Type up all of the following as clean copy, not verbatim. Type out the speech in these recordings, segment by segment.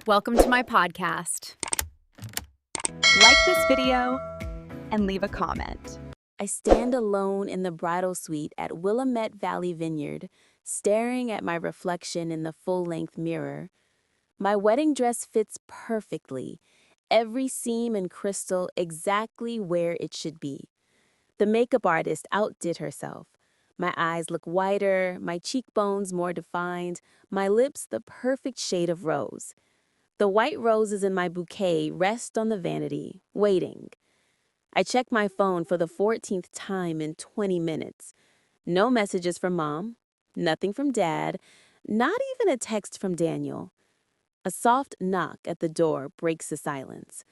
Welcome to my podcast. Like this video and leave a comment. I stand alone in the bridal suite at Willamette Valley Vineyard, staring at my reflection in the full-length mirror. My wedding dress fits perfectly, every seam and crystal exactly where it should be. The makeup artist outdid herself. My eyes look whiter, my cheekbones more defined, my lips the perfect shade of rose. The white roses in my bouquet rest on the vanity, waiting. I check my phone for the 14th time in 20 minutes. No messages from Mom, nothing from Dad, not even a text from Daniel. A soft knock at the door breaks the silence.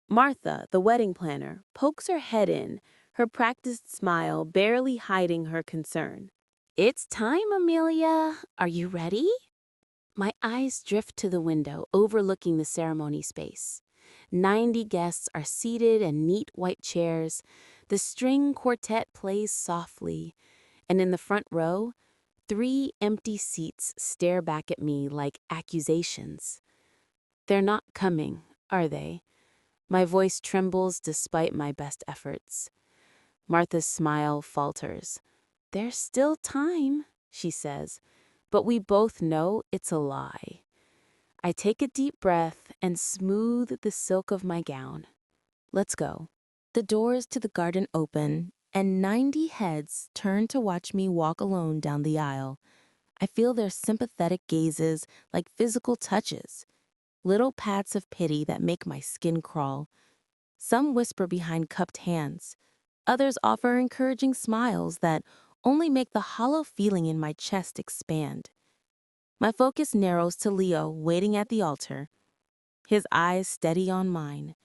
Martha, the wedding planner, pokes her head in, her practiced smile barely hiding her concern. "It's time, Amelia. Are you ready?" My eyes drift to the window overlooking the ceremony space. 90 guests are seated in neat white chairs. The string quartet plays softly, and in the front row, 3 empty seats stare back at me like accusations. They're not coming, are they? My voice trembles despite my best efforts. Martha's smile falters. "There's still time," she says, but we both know it's a lie. I take a deep breath and smooth the silk of my gown. Let's go. The doors to the garden open, and 90 heads turn to watch me walk alone down the aisle. I feel their sympathetic gazes like physical touches, little pats of pity that make my skin crawl. Some whisper behind cupped hands. Others offer encouraging smiles that only make the hollow feeling in my chest expand. My focus narrows to Leo waiting at the altar, his eyes steady on mine.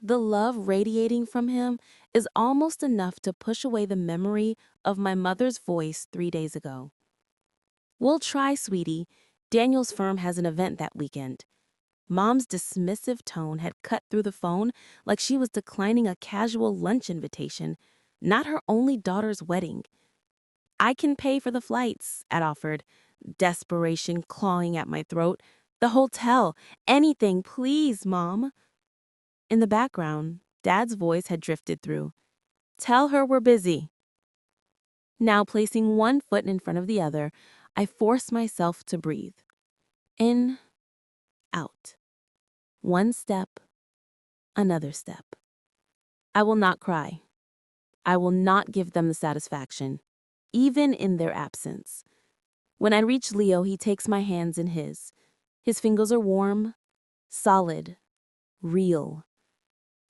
The love radiating from him is almost enough to push away the memory of my mother's voice 3 days ago. "We'll try, sweetie. Daniel's firm has an event that weekend." Mom's dismissive tone had cut through the phone like she was declining a casual lunch invitation, not her only daughter's wedding. "I can pay for the flights," I'd offered, desperation clawing at my throat. "The hotel, anything, please, Mom." In the background, Dad's voice had drifted through. "Tell her we're busy." Now, placing one foot in front of the other, I force myself to breathe. In, out. One step, another step. I will not cry. I will not give them the satisfaction, even in their absence. When I reach Leo, he takes my hands in his. His fingers are warm, solid, real.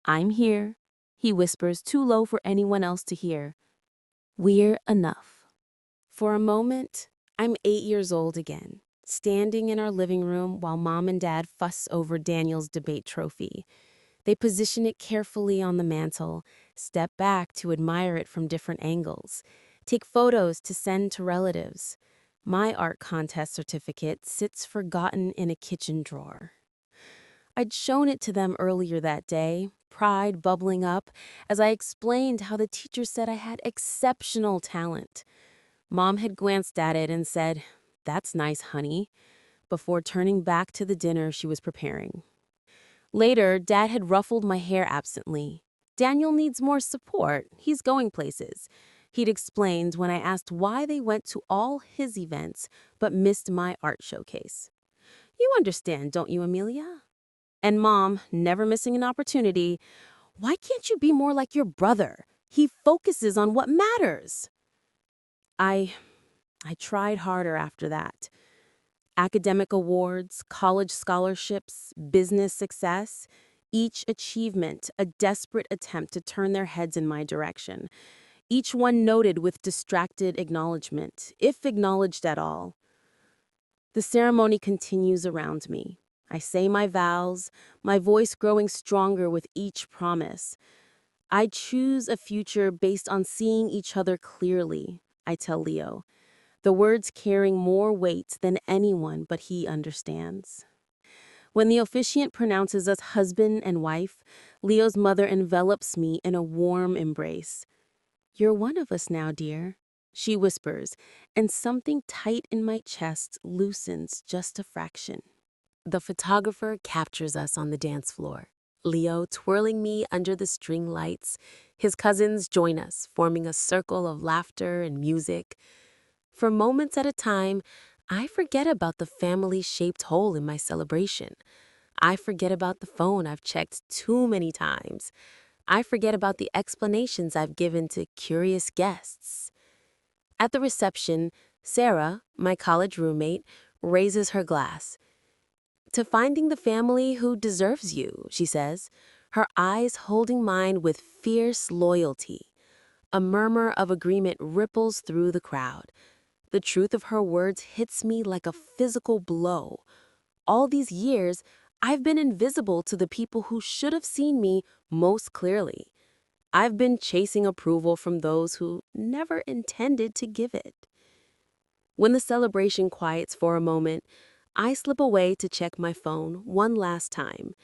"I'm here," he whispers, too low for anyone else to hear. "We're enough." For a moment, I'm 8 years old again, standing in our living room while Mom and Dad fuss over Daniel's debate trophy. They position it carefully on the mantel, step back to admire it from different angles, take photos to send to relatives. My art contest certificate sits forgotten in a kitchen drawer. I'd shown it to them earlier that day, pride bubbling up as I explained how the teacher said I had exceptional talent. Mom had glanced at it and said, "That's nice, honey," before turning back to the dinner she was preparing. Later, Dad had ruffled my hair absently. "Daniel needs more support. He's going places," he'd explained when I asked why they went to all his events but missed my art showcase. "You understand, don't you, Amelia?" And Mom, never missing an opportunity, "Why can't you be more like your brother? He focuses on what matters." I tried harder after that. Academic awards, college scholarships, business success, each achievement a desperate attempt to turn their heads in my direction. Each one noted with distracted acknowledgement, if acknowledged at all. The ceremony continues around me. I say my vows, my voice growing stronger with each promise. "I choose a future based on seeing each other clearly," I tell Leo, the words carrying more weight than anyone but he understands. When the officiant pronounces us husband and wife, Leo's mother envelops me in a warm embrace. "You're one of us now, dear," she whispers, and something tight in my chest loosens just a fraction. The photographer captures us on the dance floor, Leo twirling me under the string lights. His cousins join us, forming a circle of laughter and music. For moments at a time, I forget about the family-shaped hole in my celebration. I forget about the phone I've checked too many times. I forget about the explanations I've given to curious guests. At the reception, Sarah, my college roommate, raises her glass. "To finding the family who deserves you," she says, her eyes holding mine with fierce loyalty. A murmur of agreement ripples through the crowd. The truth of her words hits me like a physical blow. All these years, I've been invisible to the people who should have seen me most clearly. I've been chasing approval from those who never intended to give it. When the celebration quiets for a moment, I slip away to check my phone one last time.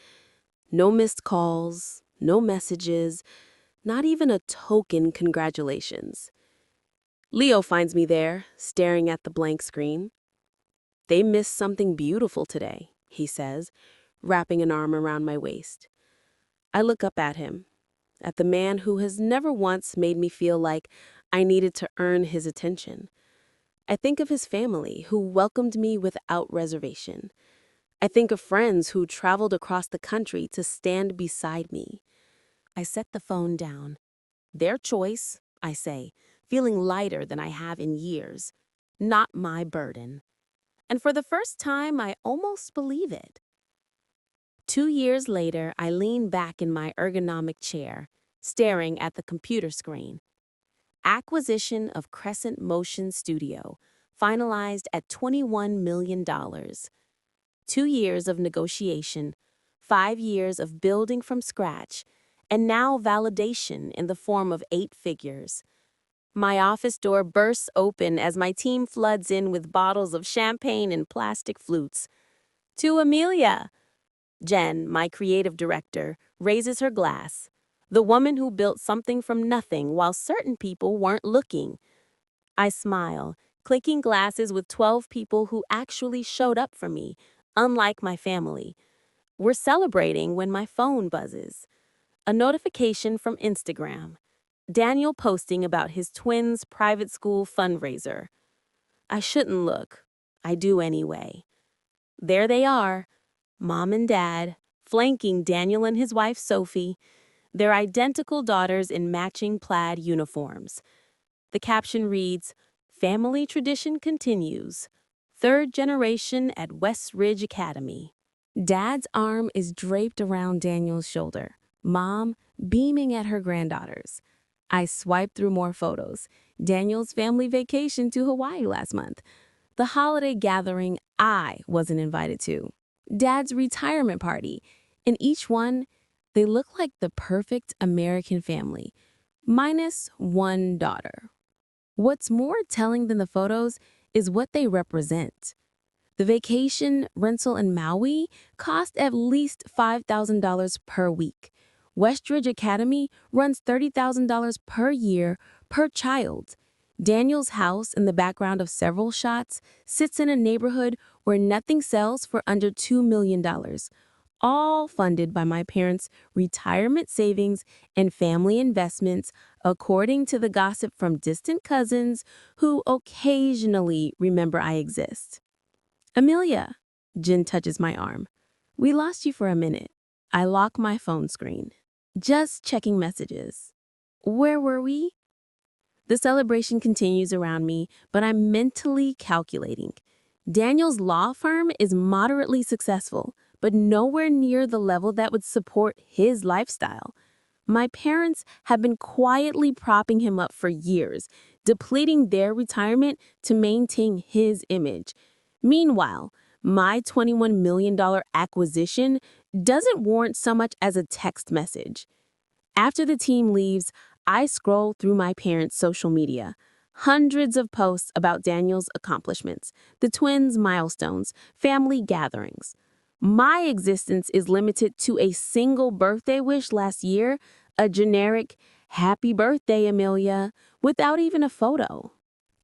No missed calls, no messages, not even a token congratulations. Leo finds me there, staring at the blank screen. "They missed something beautiful today," he says, wrapping an arm around my waist. I look up at him, at the man who has never once made me feel like I needed to earn his attention. I think of his family, who welcomed me without reservation. I think of friends who traveled across the country to stand beside me. I set the phone down. "Their choice," I say, feeling lighter than I have in years. Not my burden. And for the first time, I almost believe it. 2 years later, I lean back in my ergonomic chair, staring at the computer screen. Acquisition of Crescent Motion Studio, finalized at $21 million. 2 years of negotiation, 5 years of building from scratch, and now validation in the form of 8 figures. My office door bursts open as my team floods in with bottles of champagne and plastic flutes. "To Amelia!" Jen, my creative director, raises her glass. The woman who built something from nothing while certain people weren't looking. I smile, clicking glasses with 12 people who actually showed up for me, unlike my family. We're celebrating when my phone buzzes. A notification from Instagram. Daniel posting about his twins' private school fundraiser. I shouldn't look. I do anyway. There they are, Mom and Dad, flanking Daniel and his wife Sophie, their identical daughters in matching plaid uniforms. The caption reads, "Family tradition continues. Third generation at West Ridge Academy." Dad's arm is draped around Daniel's shoulder, Mom beaming at her granddaughters. I swipe through more photos. Daniel's family vacation to Hawaii last month. The holiday gathering I wasn't invited to. Dad's retirement party. In each one, they look like the perfect American family, minus one daughter. What's more telling than the photos is what they represent. The vacation rental in Maui cost at least $5,000 per week. Westridge Academy runs $30,000 per year per child. Daniel's house, in the background of several shots, sits in a neighborhood where nothing sells for under $2 million, all funded by my parents' retirement savings and family investments, according to the gossip from distant cousins who occasionally remember I exist. "Amelia," Jen touches my arm. "We lost you for a minute." I lock my phone screen. "Just checking messages." "Where were we?" The celebration continues around me, but I'm mentally calculating. Daniel's law firm is moderately successful, but nowhere near the level that would support his lifestyle. My parents have been quietly propping him up for years, depleting their retirement to maintain his image. Meanwhile, my $21 million acquisition doesn't warrant so much as a text message. After the team leaves, I scroll through my parents' social media. Hundreds of posts about Daniel's accomplishments, the twins' milestones, family gatherings. My existence is limited to a single birthday wish last year, a generic, "Happy birthday, Amelia," without even a photo.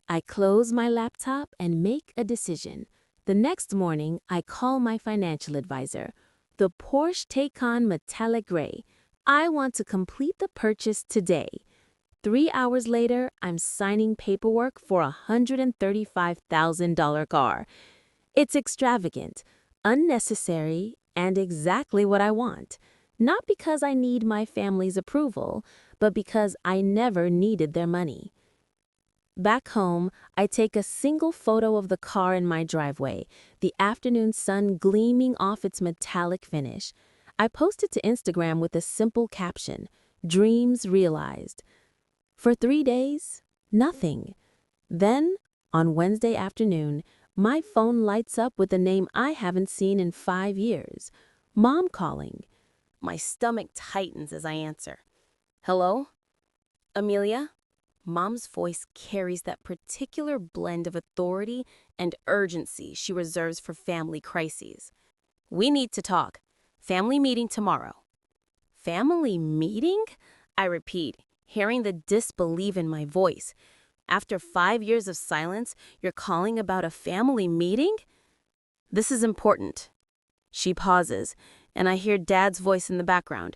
I close my laptop and make a decision. The next morning, I call my financial advisor. The Porsche Taycan Metallic Gray. I want to complete the purchase today. 3 hours later, I'm signing paperwork for a $135,000 car. It's extravagant, unnecessary, and exactly what I want. Not because I need my family's approval, but because I never needed their money. Back home, I take a single photo of the car in my driveway, the afternoon sun gleaming off its metallic finish. I post it to Instagram with a simple caption, "Dreams realized." For 3 days, nothing. Then, on Wednesday afternoon, my phone lights up with a name I haven't seen in 5 years. Mom calling. My stomach tightens as I answer. "Hello? Amelia?" Mom's voice carries that particular blend of authority and urgency she reserves for family crises. "We need to talk. Family meeting tomorrow." "Family meeting?" I repeat, hearing the disbelief in my voice. "After 5 years of silence, you're calling about a family meeting?" "This is important." She pauses, and I hear Dad's voice in the background.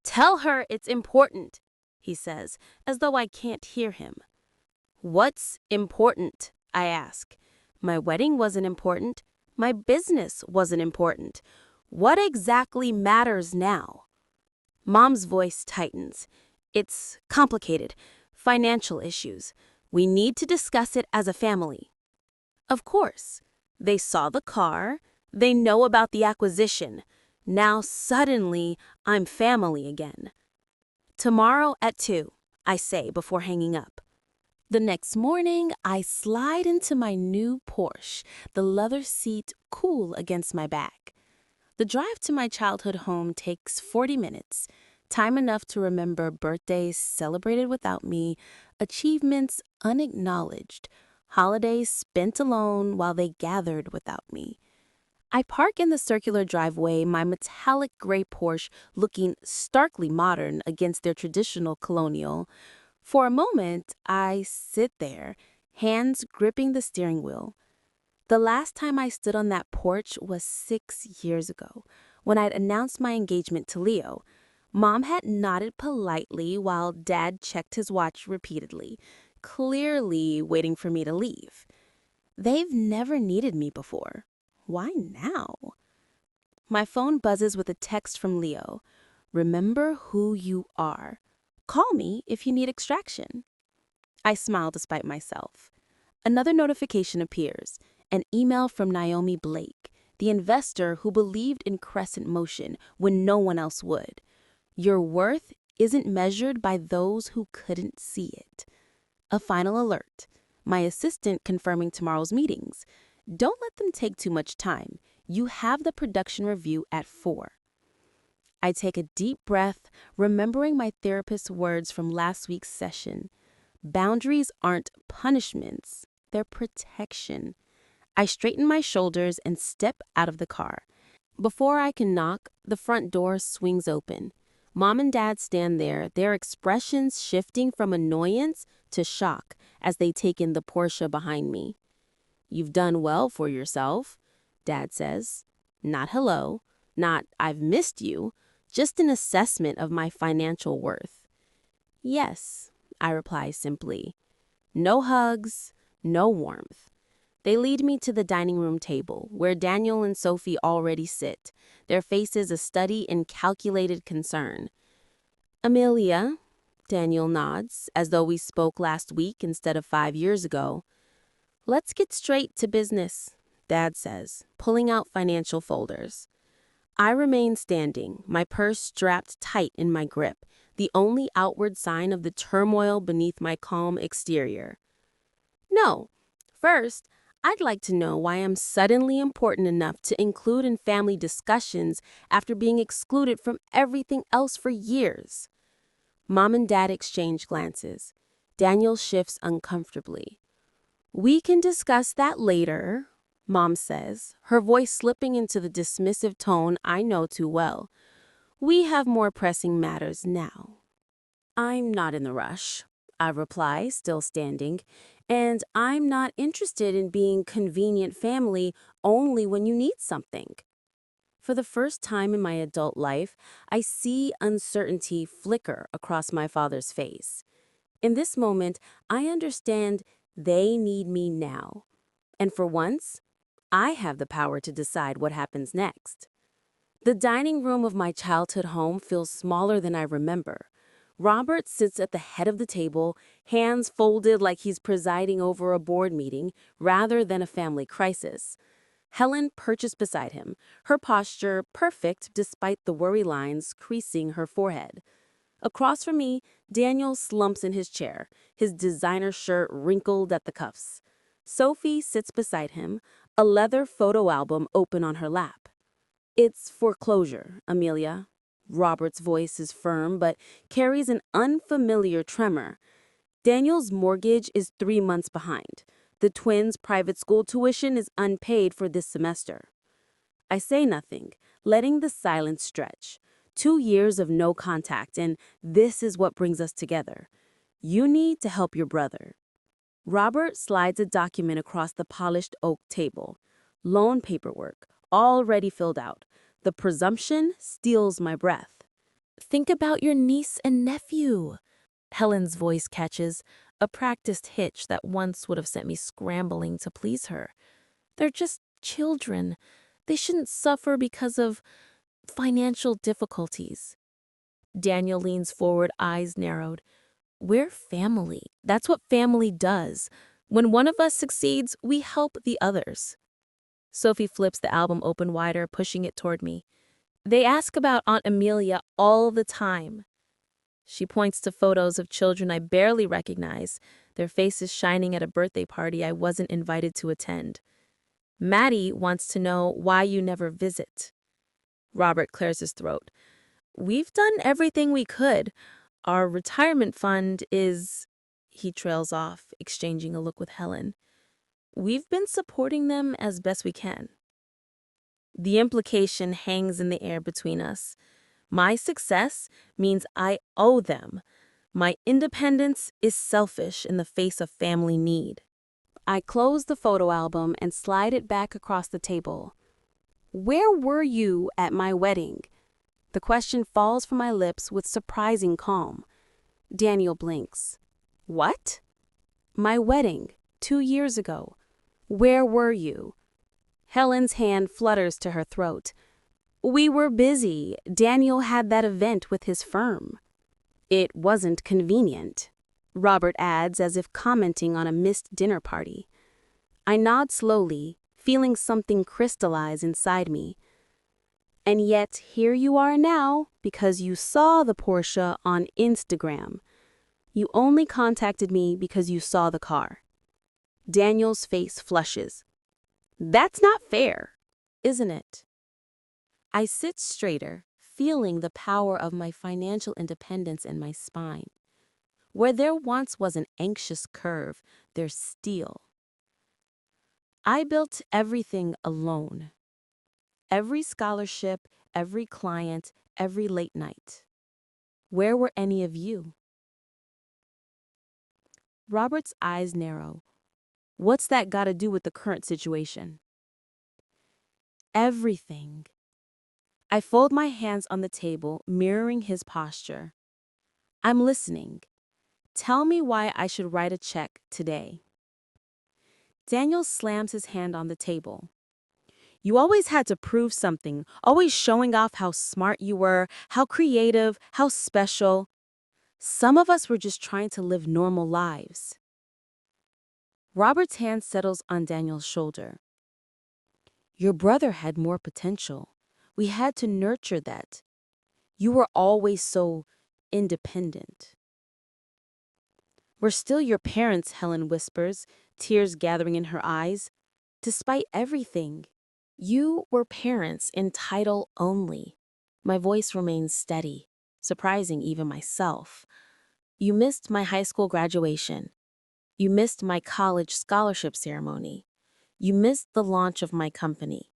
"Tell her it's important," he says, as though I can't hear him. "What's important?" I ask. My wedding wasn't important. My business wasn't important. What exactly matters now? Mom's voice tightens. "It's complicated. Financial issues. We need to discuss it as a family." Of course. They saw the car. They know about the acquisition. Now suddenly, I'm family again. "Tomorrow at 2, I say before hanging up. The next morning, I slide into my new Porsche, the leather seat cool against my back. The drive to my childhood home takes 40 minutes, time enough to remember birthdays celebrated without me, achievements unacknowledged, holidays spent alone while they gathered without me. I park in the circular driveway, my metallic gray Porsche looking starkly modern against their traditional colonial. For a moment, I sit there, hands gripping the steering wheel. The last time I stood on that porch was 6 years ago, when I'd announced my engagement to Leo. Mom had nodded politely while Dad checked his watch repeatedly, clearly waiting for me to leave. They've never needed me before. Why now? My phone buzzes with a text from Leo. "Remember who you are. Call me if you need extraction." I smile despite myself. Another notification appears, an email from Naomi Blake, the investor who believed in Crescent Motion when no one else would. "Your worth isn't measured by those who couldn't see it." A final alert. My assistant confirming tomorrow's meetings. Don't let them take too much time. You have the production review at 4. I take a deep breath, remembering my therapist's words from last week's session. Boundaries aren't punishments, they're protection. I straighten my shoulders and step out of the car. Before I can knock, the front door swings open. Mom and Dad stand there, their expressions shifting from annoyance to shock as they take in the Porsche behind me. "You've done well for yourself," Dad says. Not hello, not "I've missed you," just an assessment of my financial worth. "Yes," I reply simply. No hugs, no warmth. They lead me to the dining room table, where Daniel and Sophie already sit, their faces a study in calculated concern. "Amelia," Daniel nods, as though we spoke last week instead of 5 years ago. "Let's get straight to business," Dad says, pulling out financial folders. I remain standing, my purse strapped tight in my grip, the only outward sign of the turmoil beneath my calm exterior. "No. First, I'd like to know why I'm suddenly important enough to include in family discussions after being excluded from everything else for years." Mom and Dad exchange glances. Daniel shifts uncomfortably. "We can discuss that later," Mom says, her voice slipping into the dismissive tone I know too well. "We have more pressing matters now." "I'm not in the rush," I reply, still standing, And I'm not interested in being convenient family only when you need something. For the first time in my adult life, I see uncertainty flicker across my father's face. In this moment, I understand they need me now. And for once, I have the power to decide what happens next. The dining room of my childhood home feels smaller than I remember. Robert sits at the head of the table, hands folded like he's presiding over a board meeting rather than a family crisis. Helen perches beside him, her posture perfect despite the worry lines creasing her forehead. Across from me, Daniel slumps in his chair, his designer shirt wrinkled at the cuffs. Sophie sits beside him, a leather photo album open on her lap. It's foreclosure, Amelia. Robert's voice is firm but carries an unfamiliar tremor. Daniel's mortgage is 3 months behind. The twins' private school tuition is unpaid for this semester. I say nothing, letting the silence stretch. 2 years of no contact, and this is what brings us together. You need to help your brother. Robert slides a document across the polished oak table. Loan paperwork, already filled out. The presumption steals my breath. Think about your niece and nephew. Helen's voice catches, a practiced hitch that once would have sent me scrambling to please her. They're just children. They shouldn't suffer because of financial difficulties. Daniel leans forward, eyes narrowed. We're family. That's what family does. When one of us succeeds, we help the others. Sophie flips the album open wider, pushing it toward me. They ask about Aunt Amelia all the time. She points to photos of children I barely recognize, their faces shining at a birthday party I wasn't invited to attend. Maddie wants to know why you never visit. Robert clears his throat. We've done everything we could. Our retirement fund is... He trails off, exchanging a look with Helen. We've been supporting them as best we can. The implication hangs in the air between us. My success means I owe them. My independence is selfish in the face of family need. I close the photo album and slide it back across the table. Where were you at my wedding? The question falls from my lips with surprising calm. Daniel blinks. What? My wedding, 2 years ago. Where were you? Helen's hand flutters to her throat. We were busy. Daniel had that event with his firm. It wasn't convenient, Robert adds as if commenting on a missed dinner party. I nod slowly, feeling something crystallize inside me. And yet here you are now because you saw the Porsche on Instagram. You only contacted me because you saw the car. Daniel's face flushes. That's not fair, isn't it? I sit straighter, feeling the power of my financial independence in my spine. Where there once was an anxious curve, there's steel. I built everything alone. Every scholarship, every client, every late night. Where were any of you? Robert's eyes narrow. What's that got to do with the current situation? Everything. I fold my hands on the table, mirroring his posture. I'm listening. Tell me why I should write a check today. Daniel slams his hand on the table. You always had to prove something, always showing off how smart you were, how creative, how special. Some of us were just trying to live normal lives. Robert's hand settles on Daniel's shoulder. Your brother had more potential. We had to nurture that. You were always so independent. We're still your parents, Helen whispers, tears gathering in her eyes. Despite everything, you were parents in title only. My voice remains steady, surprising even myself. You missed my high school graduation. You missed my college scholarship ceremony. You missed the launch of my company.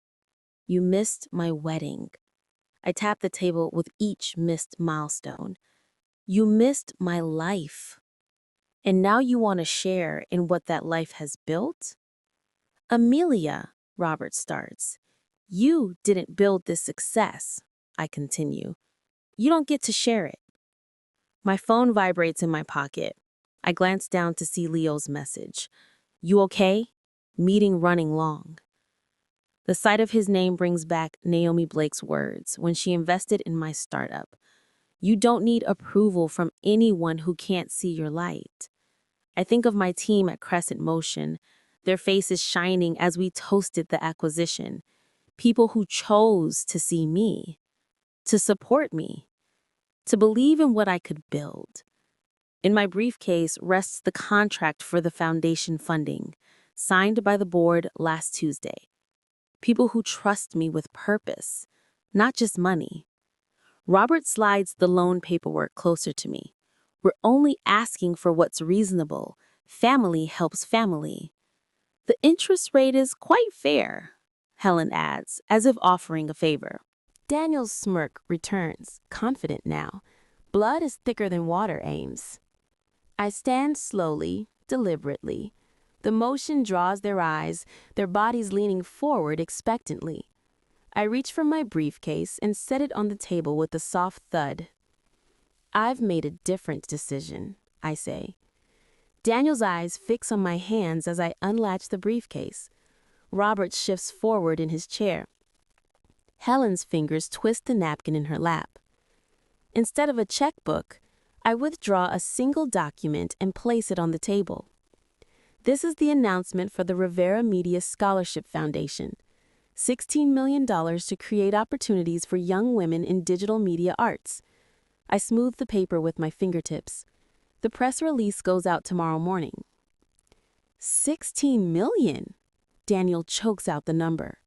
You missed my wedding. I tap the table with each missed milestone. You missed my life. And now you want to share in what that life has built? Amelia, Robert starts. You didn't build this success, I continue. You don't get to share it. My phone vibrates in my pocket. I glance down to see Leo's message. You okay? Meeting running long. The sight of his name brings back Naomi Blake's words when she invested in my startup. You don't need approval from anyone who can't see your light. I think of my team at Crescent Motion, their faces shining as we toasted the acquisition. People who chose to see me, to support me, to believe in what I could build. In my briefcase rests the contract for the foundation funding, signed by the board last Tuesday. People who trust me with purpose, not just money. Robert slides the loan paperwork closer to me. We're only asking for what's reasonable. Family helps family. The interest rate is quite fair, Helen adds, as if offering a favor. Daniel's smirk returns, confident now. Blood is thicker than water, Ames. I stand slowly, deliberately. The motion draws their eyes, their bodies leaning forward expectantly. I reach for my briefcase and set it on the table with a soft thud. I've made a different decision, I say. Daniel's eyes fix on my hands as I unlatch the briefcase. Robert shifts forward in his chair. Helen's fingers twist the napkin in her lap. Instead of a checkbook, I withdraw a single document and place it on the table. This is the announcement for the Rivera Media Scholarship Foundation. $16 million to create opportunities for young women in digital media arts. I smooth the paper with my fingertips. The press release goes out tomorrow morning. 16 million? Daniel chokes out the number.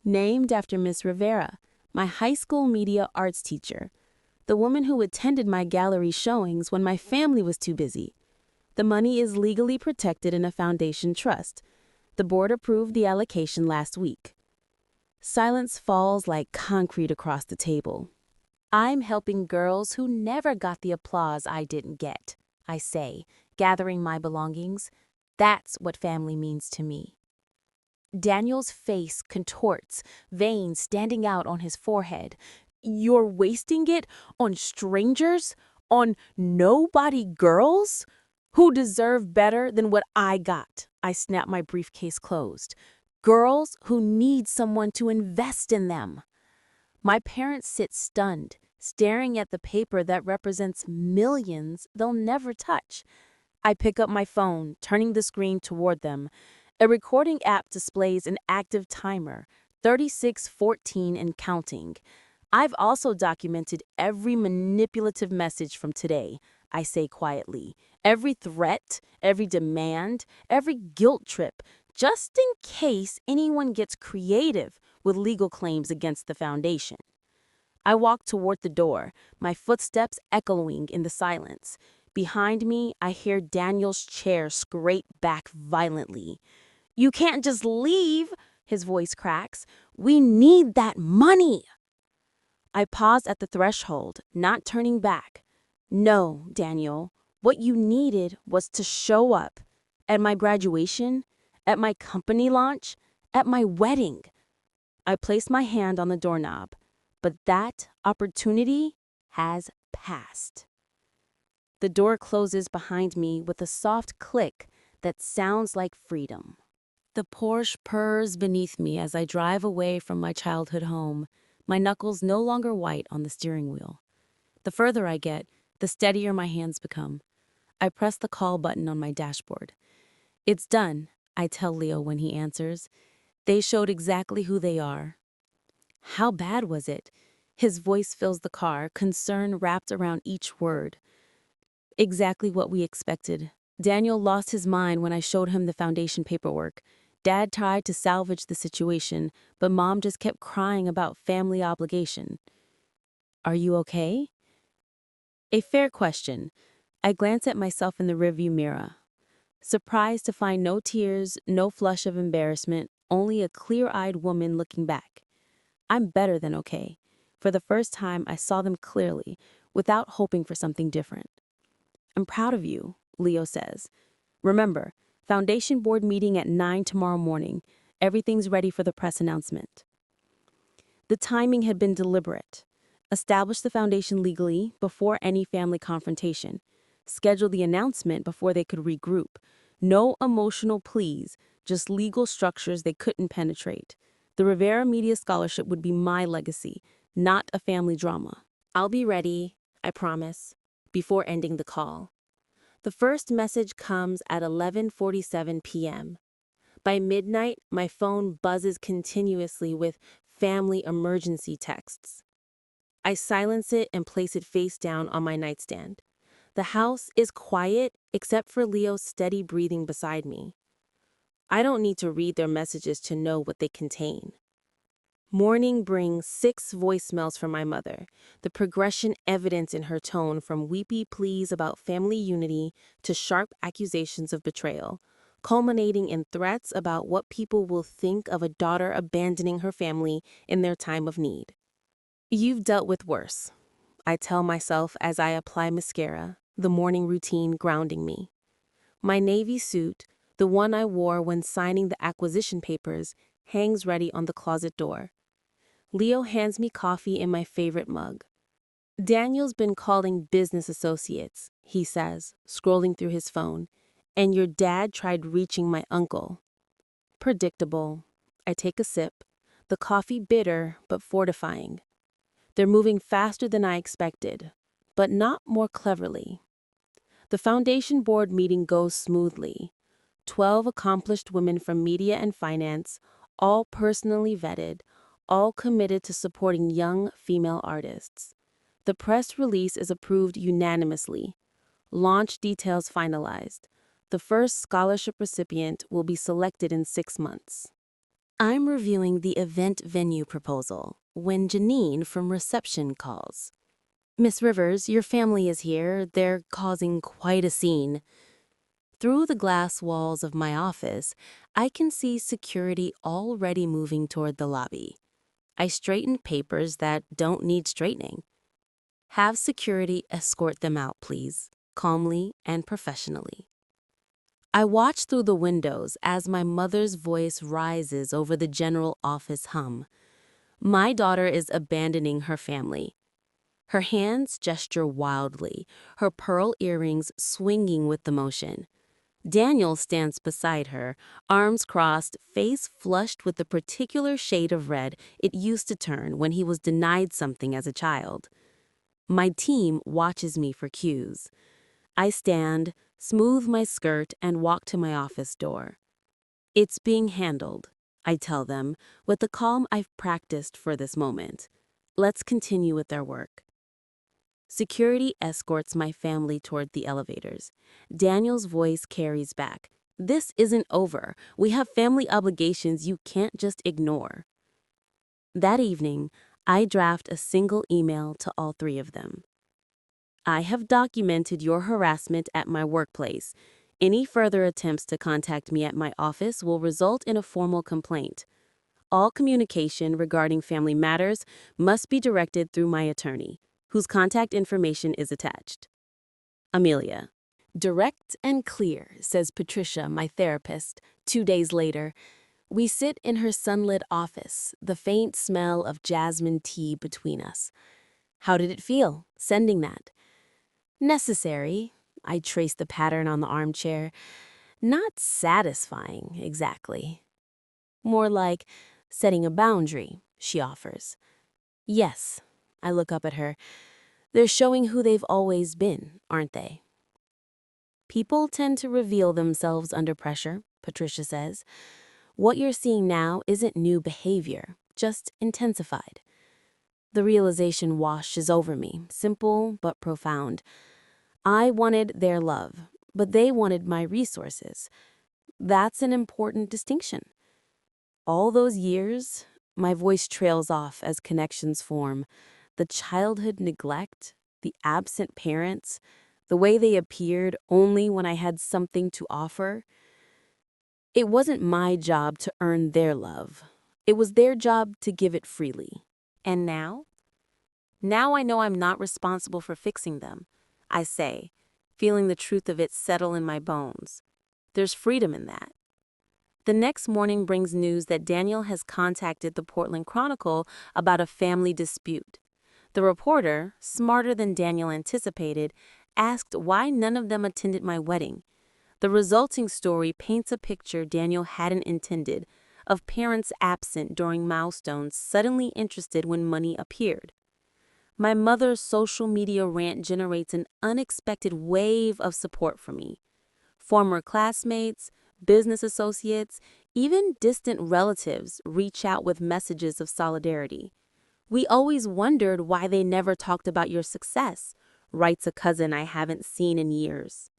Named after Miss Rivera, my high school media arts teacher, the woman who attended my gallery showings when my family was too busy. The money is legally protected in a foundation trust. The board approved the allocation last week. Silence falls like concrete across the table. I'm helping girls who never got the applause I didn't get, I say, gathering my belongings. That's what family means to me. Daniel's face contorts, veins standing out on his forehead. You're wasting it on strangers? On nobody girls? Who deserve better than what I got? I snap my briefcase closed. Girls who need someone to invest in them. My parents sit stunned, staring at the paper that represents millions they'll never touch. I pick up my phone, turning the screen toward them. A recording app displays an active timer, 36:14 and counting. I've also documented every manipulative message from today, I say quietly. Every threat, every demand, every guilt trip, just in case anyone gets creative with legal claims against the foundation. I walk toward the door, my footsteps echoing in the silence. Behind me, I hear Daniel's chair scrape back violently. You can't just leave, his voice cracks. We need that money. I pause at the threshold, not turning back. No, Daniel, what you needed was to show up. At my graduation, at my company launch, at my wedding. I place my hand on the doorknob, but that opportunity has passed. The door closes behind me with a soft click that sounds like freedom. The Porsche purrs beneath me as I drive away from my childhood home, my knuckles no longer white on the steering wheel. The further I get, the steadier my hands become. I press the call button on my dashboard. It's done, I tell Leo when he answers. They showed exactly who they are. How bad was it? His voice fills the car, concern wrapped around each word. Exactly what we expected. Daniel lost his mind when I showed him the foundation paperwork. Dad tried to salvage the situation, but Mom just kept crying about family obligation. Are you okay? A fair question. I glance at myself in the rearview mirror. Surprised to find no tears, no flush of embarrassment, only a clear-eyed woman looking back. I'm better than okay. For the first time, I saw them clearly, without hoping for something different. I'm proud of you, Leo says. Remember, foundation board meeting at 9 tomorrow morning. Everything's ready for the press announcement. The timing had been deliberate. Establish the foundation legally before any family confrontation. Schedule the announcement before they could regroup. No emotional pleas, just legal structures they couldn't penetrate. The Rivera Media Scholarship would be my legacy, not a family drama. I'll be ready, I promise, before ending the call. The first message comes at 11:47 p.m. By midnight, my phone buzzes continuously with family emergency texts. I silence it and place it face down on my nightstand. The house is quiet except for Leo's steady breathing beside me. I don't need to read their messages to know what they contain. Morning brings 6 voicemails from my mother, the progression evident in her tone from weepy pleas about family unity to sharp accusations of betrayal, culminating in threats about what people will think of a daughter abandoning her family in their time of need. You've dealt with worse, I tell myself as I apply mascara, the morning routine grounding me. My navy suit, the one I wore when signing the acquisition papers, hangs ready on the closet door. Leo hands me coffee in my favorite mug. Daniel's been calling business associates, he says, scrolling through his phone, and your dad tried reaching my uncle. Predictable. I take a sip, the coffee bitter but fortifying. They're moving faster than I expected, but not more cleverly. The foundation board meeting goes smoothly. 12 accomplished women from media and finance, all personally vetted, all committed to supporting young female artists. The press release is approved unanimously. Launch details finalized. The first scholarship recipient will be selected in 6 months. I'm reviewing the event venue proposal when Janine from reception calls. Miss Rivers, your family is here. They're causing quite a scene. Through the glass walls of my office, I can see security already moving toward the lobby. I straighten papers that don't need straightening. Have security escort them out, please, calmly and professionally. I watch through the windows as my mother's voice rises over the general office hum. My daughter is abandoning her family. Her hands gesture wildly, her pearl earrings swinging with the motion. Daniel stands beside her, arms crossed, face flushed with the particular shade of red it used to turn when he was denied something as a child. My team watches me for cues. I stand, smooth my skirt, and walk to my office door. It's being handled, I tell them, with the calm I've practiced for this moment. Let's continue with their work. Security escorts my family toward the elevators. Daniel's voice carries back. This isn't over. We have family obligations you can't just ignore. That evening, I draft a single email to all 3 of them. I have documented your harassment at my workplace. Any further attempts to contact me at my office will result in a formal complaint. All communication regarding family matters must be directed through my attorney, whose contact information is attached. Amelia. Direct and clear, says Patricia, my therapist, 2 days later. We sit in her sunlit office, the faint smell of jasmine tea between us. How did it feel, sending that? Necessary. I trace the pattern on the armchair. Not satisfying, exactly. More like setting a boundary, she offers. Yes, I look up at her. They're showing who they've always been, aren't they? People tend to reveal themselves under pressure, Patricia says. What you're seeing now isn't new behavior, just intensified. The realization washes over me, simple but profound. I wanted their love, but they wanted my resources. That's an important distinction. All those years, my voice trails off as connections form. The childhood neglect, the absent parents, the way they appeared only when I had something to offer. It wasn't my job to earn their love. It was their job to give it freely. And now? Now I know I'm not responsible for fixing them. I say, feeling the truth of it settle in my bones. There's freedom in that. The next morning brings news that Daniel has contacted the Portland Chronicle about a family dispute. The reporter, smarter than Daniel anticipated, asked why none of them attended my wedding. The resulting story paints a picture Daniel hadn't intended, of parents absent during milestones suddenly interested when money appeared. My mother's social media rant generates an unexpected wave of support for me. Former classmates, business associates, even distant relatives reach out with messages of solidarity. "We always wondered why they never talked about your success," writes a cousin I haven't seen in years.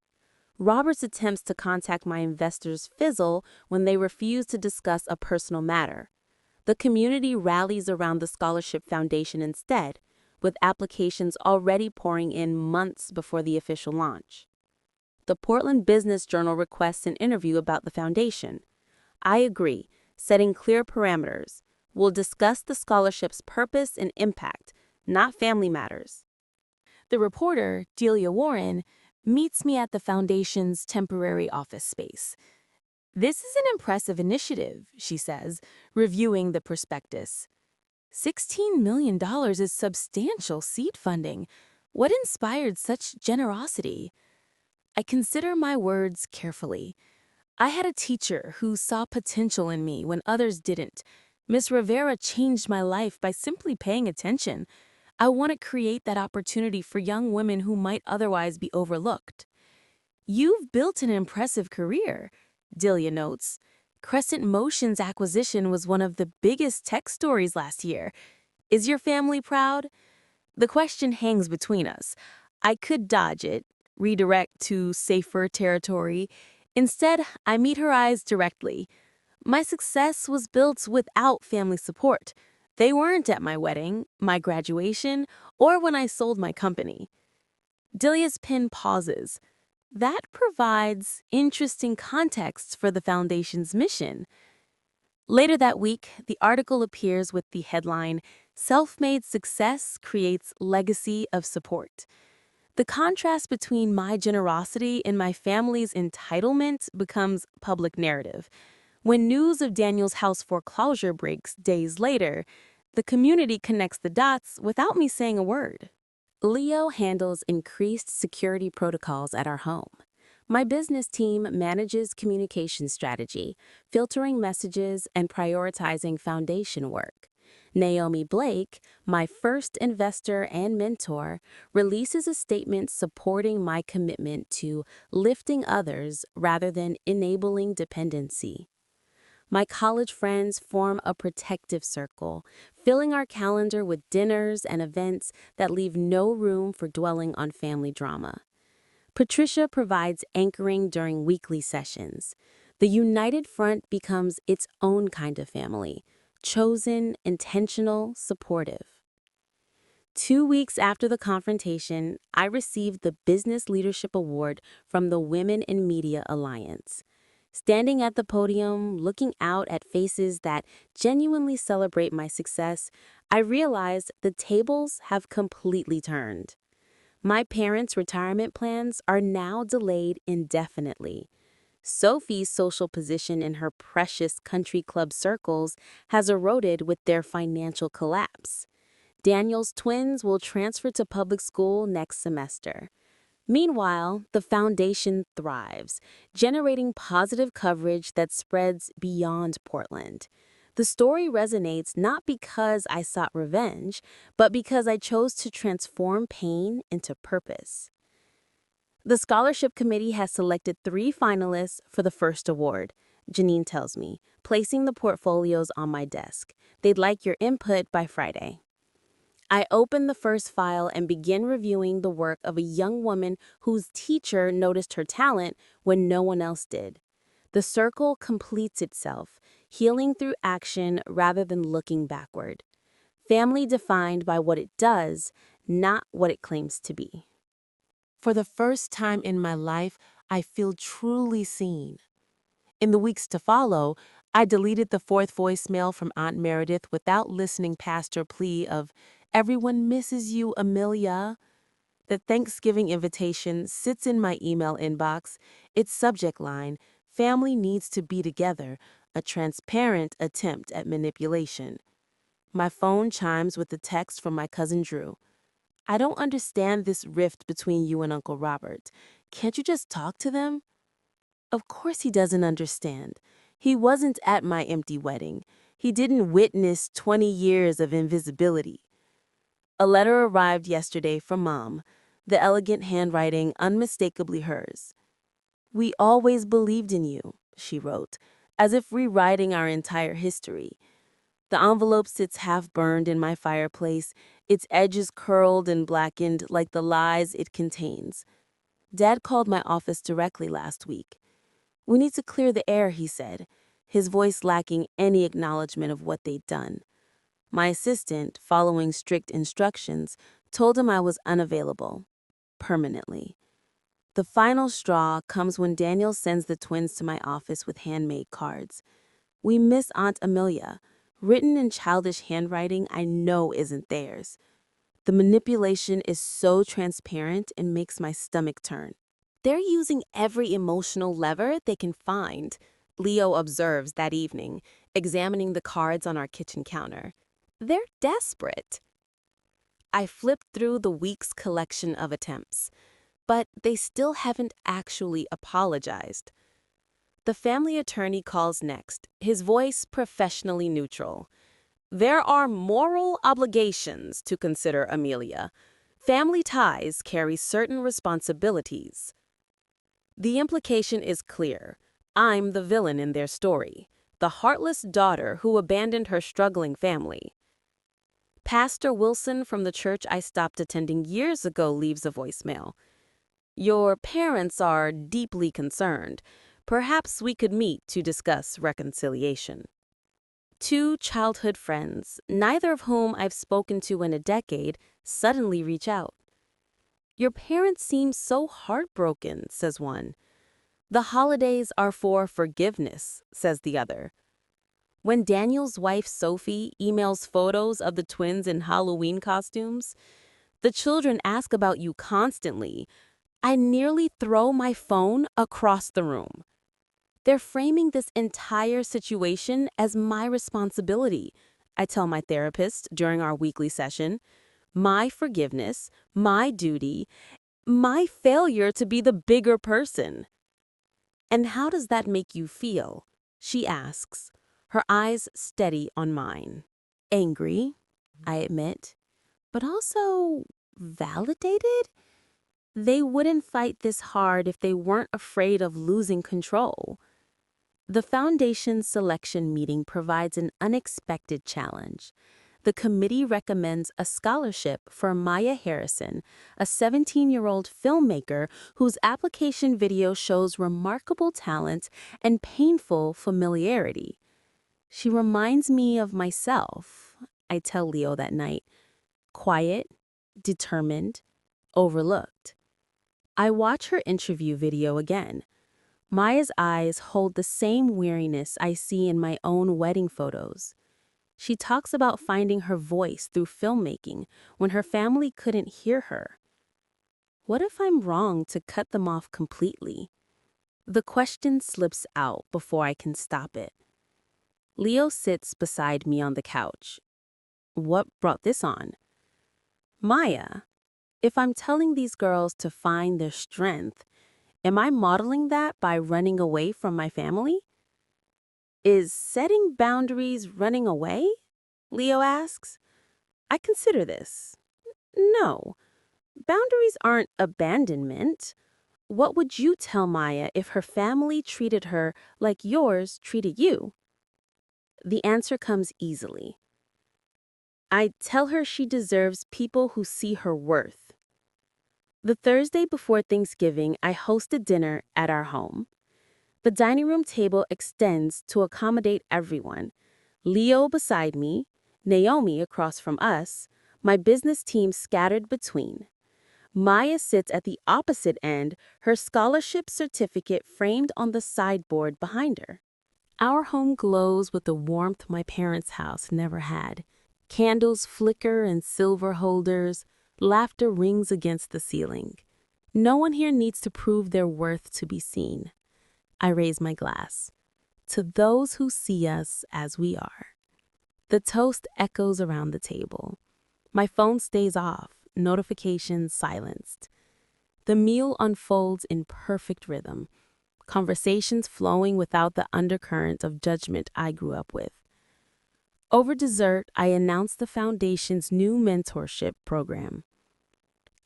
Robert's attempts to contact my investors fizzle when they refuse to discuss a personal matter. The community rallies around the Scholarship Foundation instead, with applications already pouring in months before the official launch. The Portland Business Journal requests an interview about the foundation. I agree, setting clear parameters. We'll discuss the scholarship's purpose and impact, not family matters. The reporter, Delia Warren, meets me at the foundation's temporary office space. "This is an impressive initiative," she says, reviewing the prospectus. $16 million is substantial seed funding. What inspired such generosity? I consider my words carefully. I had a teacher who saw potential in me when others didn't. Miss Rivera changed my life by simply paying attention. I want to create that opportunity for young women who might otherwise be overlooked. "You've built an impressive career," Delia notes. Crescent Motion's acquisition was one of the biggest tech stories last year. Is your family proud? The question hangs between us. I could dodge it, redirect to safer territory. Instead, I meet her eyes directly. My success was built without family support. They weren't at my wedding, my graduation, or when I sold my company. Delia's pen pauses. That provides interesting context for the foundation's mission. Later that week, the article appears with the headline, "Self-Made Success Creates Legacy of Support." The contrast between my generosity and my family's entitlement becomes public narrative. When news of Daniel's house foreclosure breaks days later, the community connects the dots without me saying a word. Leo handles increased security protocols at our home. My business team manages communication strategy, filtering messages, and prioritizing foundation work. Naomi Blake, my first investor and mentor, releases a statement supporting my commitment to lifting others rather than enabling dependency. My college friends form a protective circle, filling our calendar with dinners and events that leave no room for dwelling on family drama. Patricia provides anchoring during weekly sessions. The united front becomes its own kind of family, chosen, intentional, supportive. 2 weeks after the confrontation, I received the Business Leadership Award from the Women in Media Alliance. Standing at the podium, looking out at faces that genuinely celebrate my success, I realized the tables have completely turned. My parents' retirement plans are now delayed indefinitely. Sophie's social position in her precious country club circles has eroded with their financial collapse. Daniel's twins will transfer to public school next semester. Meanwhile, the foundation thrives, generating positive coverage that spreads beyond Portland. The story resonates not because I sought revenge, but because I chose to transform pain into purpose. The scholarship committee has selected 3 finalists for the first award, Janine tells me, placing the portfolios on my desk. They'd like your input by Friday. I open the first file and begin reviewing the work of a young woman whose teacher noticed her talent when no one else did. The circle completes itself, healing through action rather than looking backward. Family defined by what it does, not what it claims to be. For the first time in my life, I feel truly seen. In the weeks to follow, I deleted the 4th voicemail from Aunt Meredith without listening past her plea of, "Everyone misses you, Amelia." The Thanksgiving invitation sits in my email inbox. Its subject line, "Family needs to be together," a transparent attempt at manipulation. My phone chimes with a text from my cousin Drew. "I don't understand this rift between you and Uncle Robert. Can't you just talk to them?" Of course he doesn't understand. He wasn't at my empty wedding. He didn't witness 20 years of invisibility. A letter arrived yesterday from Mom, the elegant handwriting unmistakably hers. "We always believed in you," she wrote, as if rewriting our entire history. The envelope sits half-burned in my fireplace, its edges curled and blackened like the lies it contains. Dad called my office directly last week. "We need to clear the air," he said, his voice lacking any acknowledgement of what they'd done. My assistant, following strict instructions, told him I was unavailable. Permanently. The final straw comes when Daniel sends the twins to my office with handmade cards. "We miss Aunt Amelia," written in childish handwriting I know isn't theirs. The manipulation is so transparent it makes my stomach turn. They're using every emotional lever they can find, Leo observes that evening, examining the cards on our kitchen counter. They're desperate. I flipped through the week's collection of attempts, but they still haven't actually apologized. The family attorney calls next, his voice professionally neutral. "There are moral obligations to consider, Amelia. Family ties carry certain responsibilities." The implication is clear. I'm the villain in their story, the heartless daughter who abandoned her struggling family. Pastor Wilson from the church I stopped attending years ago leaves a voicemail. "Your parents are deeply concerned. Perhaps we could meet to discuss reconciliation." Two childhood friends, neither of whom I've spoken to in a decade, suddenly reach out. "Your parents seem so heartbroken," says one. "The holidays are for forgiveness," says the other. When Daniel's wife Sophie emails photos of the twins in Halloween costumes, "The children ask about you constantly," I nearly throw my phone across the room. They're framing this entire situation as my responsibility, I tell my therapist during our weekly session. My forgiveness, my duty, my failure to be the bigger person. "And how does that make you feel?" she asks, her eyes steady on mine. "Angry," I admit, "but also validated. They wouldn't fight this hard if they weren't afraid of losing control." The foundation's selection meeting provides an unexpected challenge. The committee recommends a scholarship for Maya Harrison, a 17-year-old filmmaker whose application video shows remarkable talent and painful familiarity. "She reminds me of myself," I tell Leo that night. Quiet, determined, overlooked. I watch her interview video again. Maya's eyes hold the same weariness I see in my own wedding photos. She talks about finding her voice through filmmaking when her family couldn't hear her. What if I'm wrong to cut them off completely? The question slips out before I can stop it. Leo sits beside me on the couch. "What brought this on?" "Maya, if I'm telling these girls to find their strength, am I modeling that by running away from my family?" "Is setting boundaries running away?" Leo asks. I consider this. No, boundaries aren't abandonment. What would you tell Maya if her family treated her like yours treated you? The answer comes easily. I tell her she deserves people who see her worth. The Thursday before Thanksgiving, I hosted dinner at our home. The dining room table extends to accommodate everyone. Leo beside me, Naomi across from us, my business team scattered between. Maya sits at the opposite end, her scholarship certificate framed on the sideboard behind her. Our home glows with the warmth my parents' house never had. Candles flicker in silver holders, Laughter rings against the ceiling. No one here needs to prove their worth to be seen. I raise my glass. To those who see us as we are. The toast echoes around the table. My phone stays off, notifications silenced. The meal unfolds in perfect rhythm, conversations flowing without the undercurrent of judgment I grew up with. Over dessert, I announce the Foundation's new mentorship program.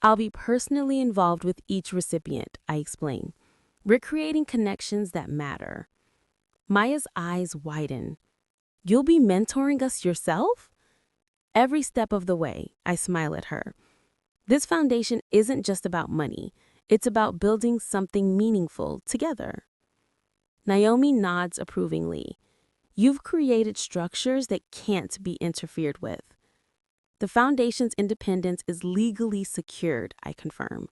I'll be personally involved with each recipient, I explain. We're creating connections that matter. Maya's eyes widen. You'll be mentoring us yourself? Every step of the way, I smile at her. This foundation isn't just about money. It's about building something meaningful together. Naomi nods approvingly. You've created structures that can't be interfered with. The foundation's independence is legally secured, I confirm.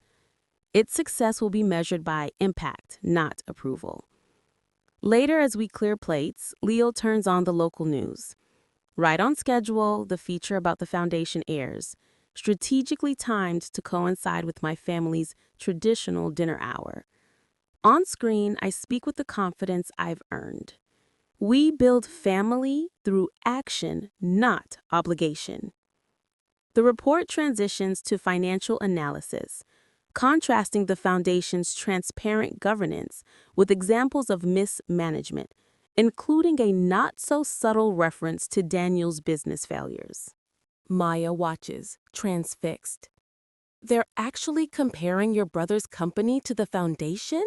Its success will be measured by impact, not approval. Later, as we clear plates, Leo turns on the local news. Right on schedule, the feature about the foundation airs, strategically timed to coincide with my family's traditional dinner hour. On screen, I speak with the confidence I've earned. We build family through action, not obligation. The report transitions to financial analysis, contrasting the foundation's transparent governance with examples of mismanagement, including a not-so-subtle reference to Daniel's business failures. Maya watches, transfixed. They're actually comparing your brother's company to the foundation?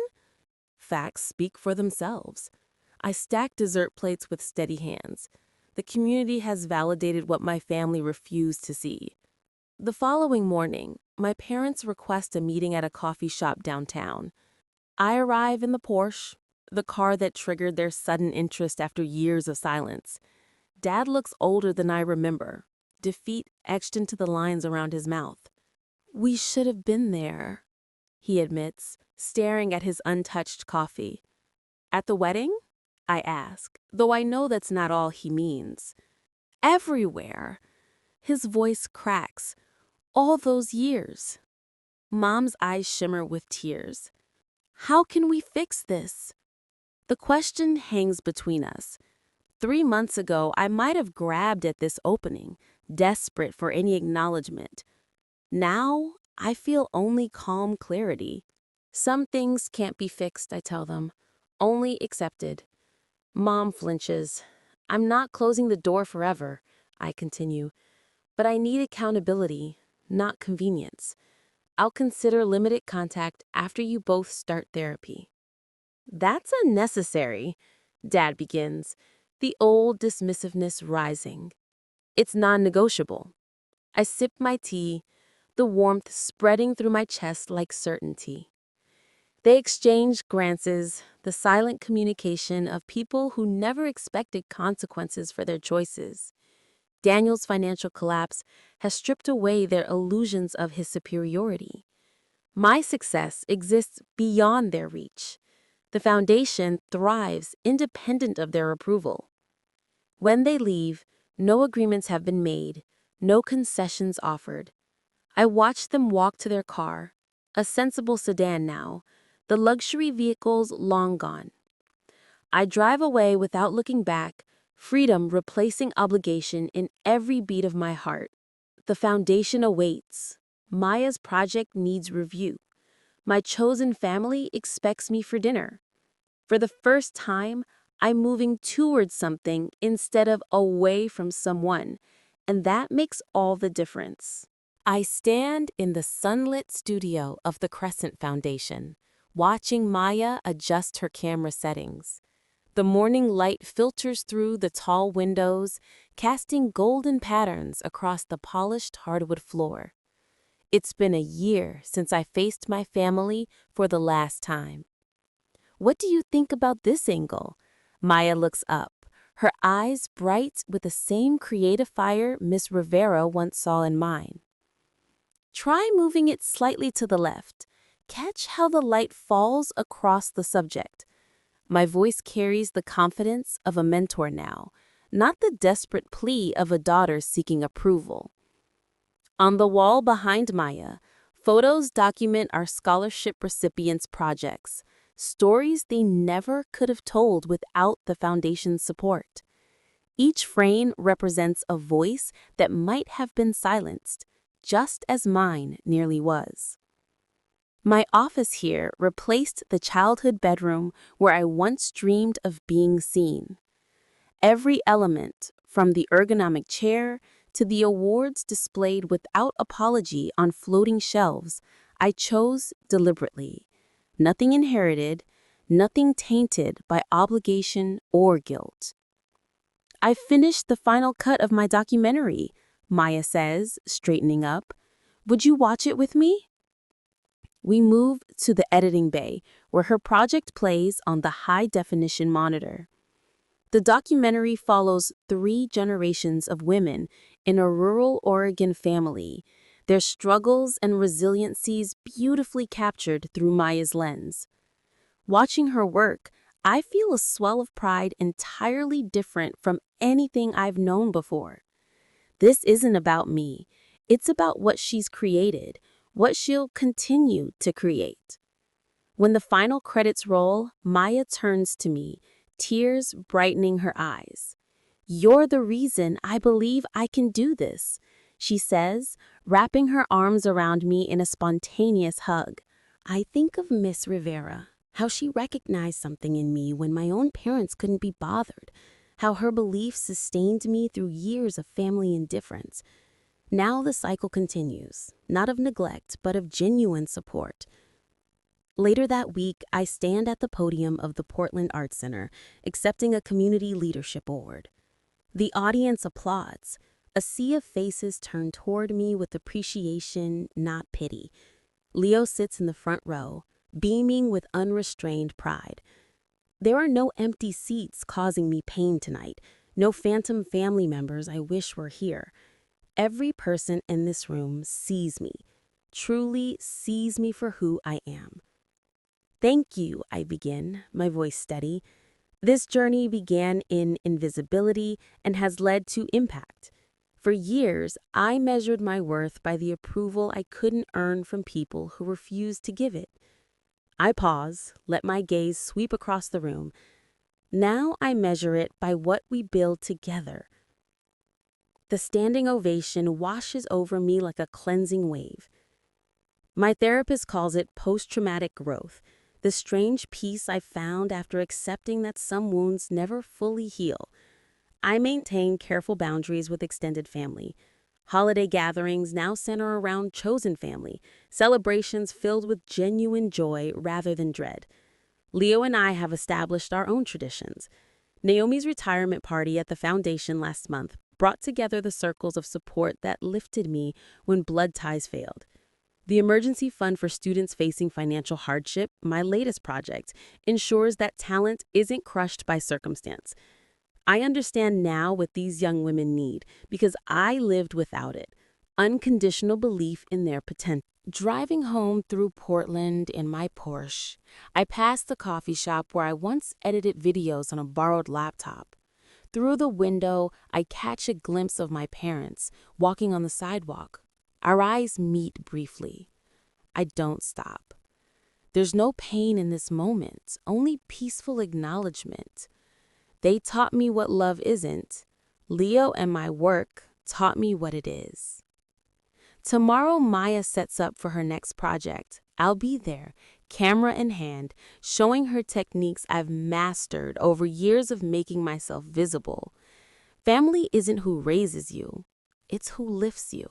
Facts speak for themselves. I stack dessert plates with steady hands. The community has validated what my family refused to see. The following morning, my parents request a meeting at a coffee shop downtown. I arrive in the Porsche, the car that triggered their sudden interest after years of silence. Dad looks older than I remember, defeat etched into the lines around his mouth. We should have been there, he admits, staring at his untouched coffee. At the wedding? I ask, though I know that's not all he means. Everywhere. His voice cracks. All those years. Mom's eyes shimmer with tears. How can we fix this? The question hangs between us. 3 months ago, I might have grabbed at this opening, desperate for any acknowledgement. Now, I feel only calm clarity. Some things can't be fixed, I tell them. Only accepted. Mom flinches. I'm not closing the door forever, I continue. But I need accountability, not convenience. I'll consider limited contact after you both start therapy. That's unnecessary, Dad begins, the old dismissiveness rising. It's non-negotiable. I sip my tea, the warmth spreading through my chest like certainty. They exchange glances, the silent communication of people who never expected consequences for their choices. Daniel's financial collapse has stripped away their illusions of his superiority. My success exists beyond their reach. The foundation thrives independent of their approval. When they leave, no agreements have been made, no concessions offered. I watch them walk to their car, a sensible sedan now, the luxury vehicles long gone. I drive away without looking back, freedom replacing obligation in every beat of my heart. The foundation awaits. Maya's project needs review. My chosen family expects me for dinner. For the first time, I'm moving towards something instead of away from someone, and that makes all the difference. I stand in the sunlit studio of the Crescent Foundation, watching Maya adjust her camera settings. The morning light filters through the tall windows, casting golden patterns across the polished hardwood floor. It's been a year since I faced my family for the last time. What do you think about this angle? Maya looks up, her eyes bright with the same creative fire Miss Rivera once saw in mine. Try moving it slightly to the left. Catch how the light falls across the subject. My voice carries the confidence of a mentor now, not the desperate plea of a daughter seeking approval. On the wall behind Maya, photos document our scholarship recipients' projects, stories they never could have told without the Foundation's support. Each frame represents a voice that might have been silenced, just as mine nearly was. My office here replaced the childhood bedroom where I once dreamed of being seen. Every element, from the ergonomic chair to the awards displayed without apology on floating shelves, I chose deliberately. Nothing inherited, nothing tainted by obligation or guilt. I finished the final cut of my documentary, Maya says, straightening up. Would you watch it with me? We move to the editing bay, where her project plays on the high-definition monitor. The documentary follows 3 generations of women in a rural Oregon family, their struggles and resiliencies beautifully captured through Maya's lens. Watching her work, I feel a swell of pride entirely different from anything I've known before. This isn't about me. It's about what she's created, what she'll continue to create. When the final credits roll, Maya turns to me, tears brightening her eyes. "You're the reason I believe I can do this," she says, wrapping her arms around me in a spontaneous hug. I think of Miss Rivera, how she recognized something in me when my own parents couldn't be bothered, how her belief sustained me through years of family indifference. Now the cycle continues, not of neglect, but of genuine support. Later that week, I stand at the podium of the Portland Arts Center, accepting a Community Leadership Award. The audience applauds. A sea of faces turn toward me with appreciation, not pity. Leo sits in the front row, beaming with unrestrained pride. There are no empty seats causing me pain tonight, no phantom family members I wish were here. Every person in this room sees me, truly sees me for who I am. "Thank you," I begin, my voice steady. This journey began in invisibility and has led to impact. For years, I measured my worth by the approval I couldn't earn from people who refused to give it. I pause, let my gaze sweep across the room. Now I measure it by what we build together. The standing ovation washes over me like a cleansing wave. My therapist calls it post-traumatic growth, the strange peace I found after accepting that some wounds never fully heal. I maintain careful boundaries with extended family. Holiday gatherings now center around chosen family, celebrations filled with genuine joy rather than dread. Leo and I have established our own traditions. Naomi's retirement party at the foundation last month brought together the circles of support that lifted me when blood ties failed. The Emergency Fund for Students Facing Financial Hardship, my latest project, ensures that talent isn't crushed by circumstance. I understand now what these young women need because I lived without it. Unconditional belief in their potential. Driving home through Portland in my Porsche, I passed the coffee shop where I once edited videos on a borrowed laptop. Through the window, I catch a glimpse of my parents walking on the sidewalk. Our eyes meet briefly. I don't stop. There's no pain in this moment, only peaceful acknowledgement. They taught me what love isn't. Leo and my work taught me what it is. Tomorrow, Maya sets up for her next project. I'll be there, camera in hand, showing her techniques I've mastered over years of making myself visible. Family isn't who raises you, it's who lifts you.